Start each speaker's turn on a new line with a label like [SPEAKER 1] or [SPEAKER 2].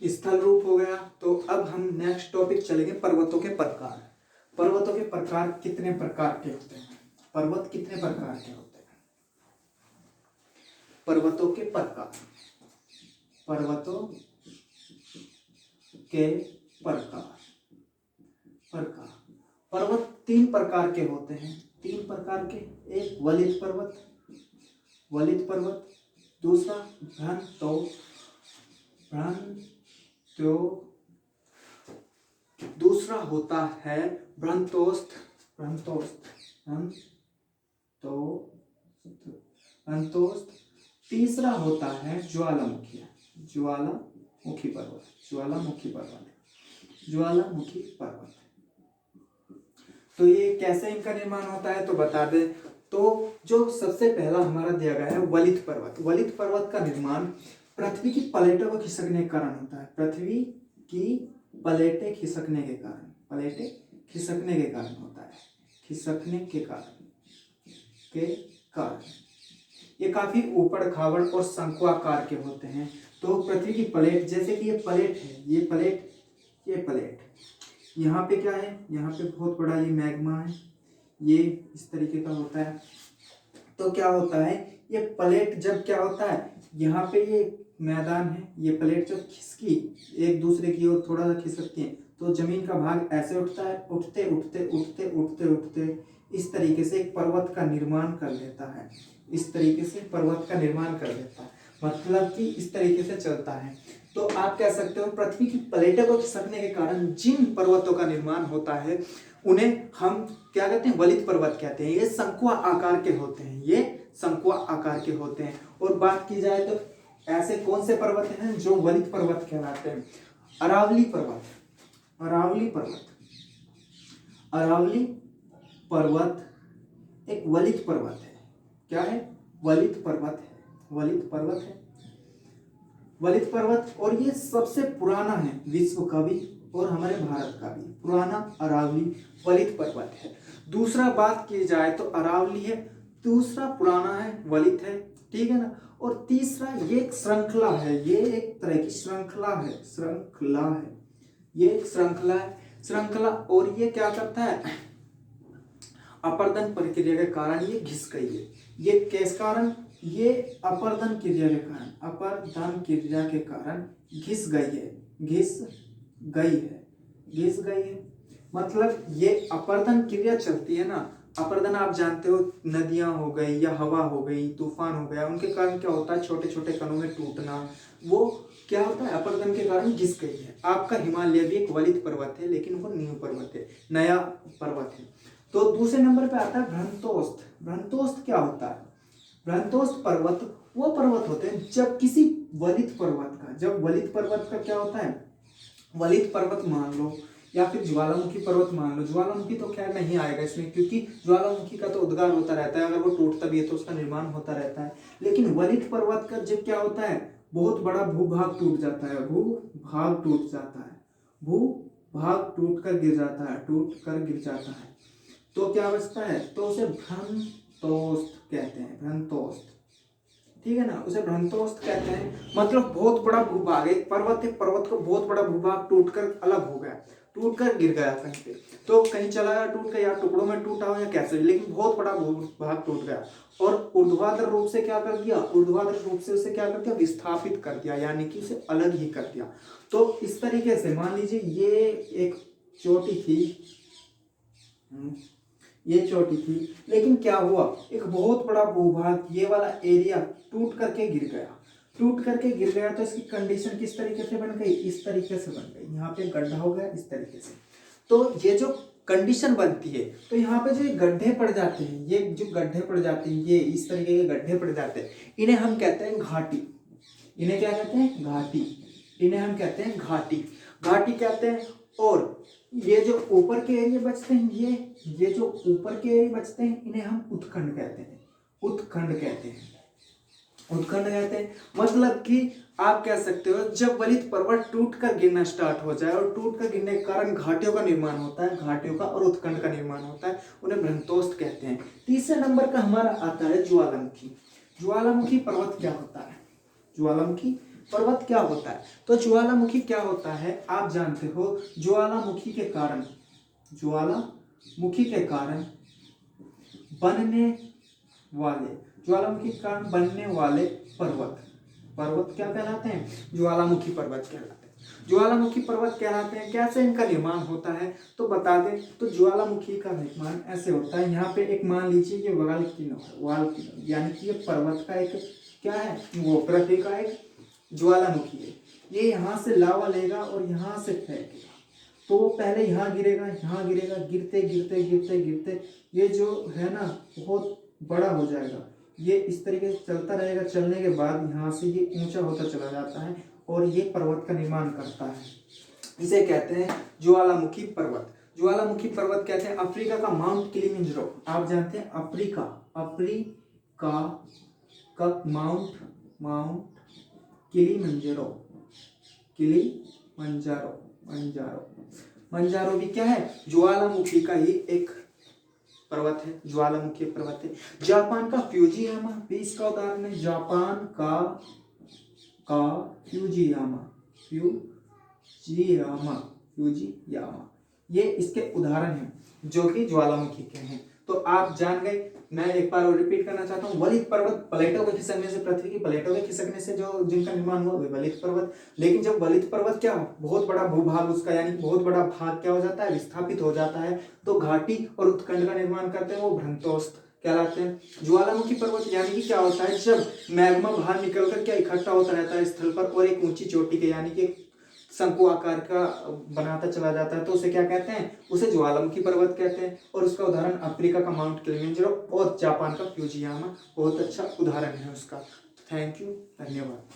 [SPEAKER 1] स्थल रूप हो गया। तो अब हम नेक्स्ट टॉपिक चलेंगे पर्वतों के प्रकार। पर्वतों के प्रकार कितने प्रकार के होते हैं? पर्वत कितने प्रकार के होते हैं? पर्वतों के प्रकार, पर्वतों के प्रकार, प्रकार पर्वत 3 प्रकार के होते हैं। 3 प्रकार के, एक वलित पर्वत, वलित पर्वत, दूसरा दूसरा होता है भ्रंतोस्थ, तीसरा होता है ज्वालामुखी, ज्वालामुखी पर्वत। तो ये कैसे इनका निर्माण होता है तो बता दे। तो जो सबसे पहला हमारा दिया गया है वलित पर्वत। वलित पर्वत का निर्माण पृथ्वी की प्लेटों को खिसकने के कारण होता है। पृथ्वी की प्लेटें खिसकने के कारण, होता है। खिसकने के कारण ये काफी ऊबड़ खाबड़ और शंक्वाकार के होते हैं। तो पृथ्वी की प्लेट, जैसे कि ये प्लेट है, ये प्लेट यहाँ पे क्या है, यहाँ पे बहुत बड़ा ये मैग्मा है, ये इस तरीके का होता है। तो क्या होता है, ये प्लेट जब क्या होता है, यहाँ पे ये मैदान है, ये प्लेट जब खिसकी एक दूसरे की ओर थोड़ा सा खिसकती है तो जमीन का भाग ऐसे उठता है, उठते इस तरीके से एक पर्वत का निर्माण कर लेता है। इस तरीके से पर्वत का निर्माण कर लेता है, मतलब कि इस तरीके से चलता है। तो आप कह सकते हो पृथ्वी की प्लेटों को खिसकने के कारण जिन पर्वतों का निर्माण होता है उन्हें हम क्या कहते हैं, वलित पर्वत कहते हैं। ये शंकुआ आकार के होते हैं, ये शंकुआ आकार के होते हैं। और बात की जाए तो ऐसे कौन से पर्वत हैं जो वलित पर्वत कहलाते हैं? अरावली पर्वत, अरावली पर्वत एक वलित पर्वत है। क्या है? वलित पर्वत है। वलित पर्वत, और ये सबसे पुराना है विश्व का भी और हमारे भारत का भी पुराना अरावली वलित पर्वत है। दूसरा बात की जाए तो अरावली है, दूसरा पुराना है, वलित है, ठीक है ना। और तीसरा ये एक श्रृंखला है, ये एक तरह की श्रृंखला है, ये एक श्रृंखला। और ये क्या करता है, अपर्दन प्रक्रिया के कारण ये घिस गई है। ये किस कारण? ये अपर्दन क्रिया के कारण घिस गई है। मतलब ये अपर्दन क्रिया चलती है ना, अपर्दन आप जानते हो, नदियां हो गई या हवा हो गई, तूफान हो गया, उनके कारण क्या होता है, छोटे छोटे कणों में टूटना, वो क्या होता है, अपर्दन के कारण घिस गई है। आपका हिमालय भी एक वलित पर्वत है, लेकिन वो न्यू पर्वत है, नया पर्वत है। तो दूसरे नंबर पे आता है भ्रंतोस्थ। भ्रंतोस्थ क्या होता है? भ्रंतोस्थ पर्वत वो पर्वत होते हैं जब किसी वलित पर्वत का क्या होता है, वलित पर्वत मान लो या फिर ज्वालामुखी पर्वत मान लो। ज्वालामुखी तो खैर नहीं आएगा इसमें, क्योंकि ज्वालामुखी का तो उद्गार होता रहता है, अगर वो टूटता भी है तो उसका निर्माण होता रहता है। लेकिन वलित पर्वत का जब क्या होता है, बहुत बड़ा भूभाग टूट जाता है, भूभाग टूट कर गिर जाता है, तो क्या बचता है, तो उसे भ्रंतोस्थ कहते हैं, भ्रंतोस्थ, ठीक है ना, उसे भ्रंतोस्थ कहते हैं। मतलब बहुत बड़ा भूभाग, एक पर्वत है, पर्वत का बहुत बड़ा भूभाग टूटकर अलग हो गया, टूटकर गिर गया कहीं पे, तो कहीं चला गया टूट कर, या टुकड़ों में टूटा हो या कैसे, लेकिन बहुत बड़ा भूभाग टूट गया और ऊर्ध्वाधर रूप से क्या कर दिया, उसे क्या कर दिया, विस्थापित कर दिया, यानी कि उसे अलग ही कर दिया। तो इस तरीके से मान लीजिए ये एक चोटी थी, लेकिन क्या हुआ, एक बहुत बड़ा भूभाग, ये वाला एरिया टूट करके गिर गया, तो इसकी कंडीशन किस तरीके से बन गई, इस तरीके से बन गई, यहाँ पे गड्ढा हो गया इस तरीके से। तो ये जो कंडीशन बनती है, तो यहाँ पे जो गड्ढे पड़ जाते हैं, ये इस तरीके के गड्ढे पड़ जाते हैं, इन्हें हम कहते हैं घाटी। इन्हें क्या कहते हैं? घाटी। इन्हें हम कहते हैं घाटी कहते हैं। और ये जो ऊपर के एरिया बचते हैं, ये जो ऊपर के एरिया बचते हैं, इन्हें हम उत्खंड कहते हैं। मतलब कि आप कह सकते हो, जब वलित पर्वत टूट कर गिरना स्टार्ट हो जाए और टूट कर गिरने के कारण घाटियों का निर्माण होता है, घाटियों का और उत्खंड का निर्माण होता है, उन्हें भ्रंतोस्थ कहते हैं। तीसरे नंबर का हमारा आता है ज्वालामुखी। ज्वालामुखी पर्वत क्या होता है? ज्वालामुखी पर्वत क्या होता है? तो ज्वालामुखी क्या होता है आप जानते हो, ज्वालामुखी के कारण बनने वाले ज्वालामुखी के कारण बनने वाले पर्वत क्या कहलाते हैं? ज्वालामुखी पर्वत कहलाते हैं। ज्वालामुखी पर्वत कहलाते हैं। कैसे इनका निर्माण होता है तो बता दें, तो ज्वालामुखी का निर्माण ऐसे होता है। यहाँ पे एक मान लीजिए ये वाल्किनो यानी कि ये पर्वत का एक क्या है, वो पृथ्वी का एक ज्वालामुखी है। ये यहाँ से लावा लेगा और यहाँ से फेंकेगा, तो वो पहले यहाँ गिरेगा, गिरते गिरते गिरते गिरते ये जो है ना बहुत बड़ा हो जाएगा। ये इस तरीके से चलता रहेगा, चलने के बाद यहाँ से ये ऊंचा होता चला जाता है और ये पर्वत का निर्माण करता है। इसे कहते हैं ज्वालामुखी पर्वत। ज्वालामुखी पर्वत कहते हैं अफ्रीका का माउंट किलिमंजारो। आप जानते हैं अफ्रीका का माउंट मंजारो भी क्या है? ज्वालामुखी का ही एक पर्वत है, ज्वालामुखी पर्वत है। जापान का फ्यूजियामा भी इसका उदाहरण है। जापान का फ्यूजियामा ये इसके उदाहरण हैं जो कि ज्वालामुखी के हैं। तो आप जान गए। मैं एक बार और रिपीट करना चाहता हूँ, वलित पर्वत प्लेटों के खिसकने से, पृथ्वी की प्लेटों के खिसकने से जो जिनका निर्माण हुआ वे वलित पर्वत। लेकिन जब वलित पर्वत क्या बहुत बड़ा भूभाग उसका यानी बहुत बड़ा भाग क्या हो जाता है, विस्थापित हो जाता है, तो घाटी और उत्खंड का निर्माण करते हैं, वो भ्रंतोस्त कहलाते हैं। ज्वालामुखी पर्वत यानी कि क्या होता है, जब मैग्मा बाहर निकलकर क्या इकट्ठा होता रहता है स्थल पर और एक ऊंची चोटी के यानी कि शंकु आकार का बनाता चला जाता है, तो उसे क्या कहते हैं? उसे ज्वालामुखी पर्वत कहते हैं। और उसका उदाहरण अफ्रीका का माउंट किलिमंजारो और जापान का फ्यूजियामा बहुत अच्छा उदाहरण है उसका। थैंक यू, धन्यवाद।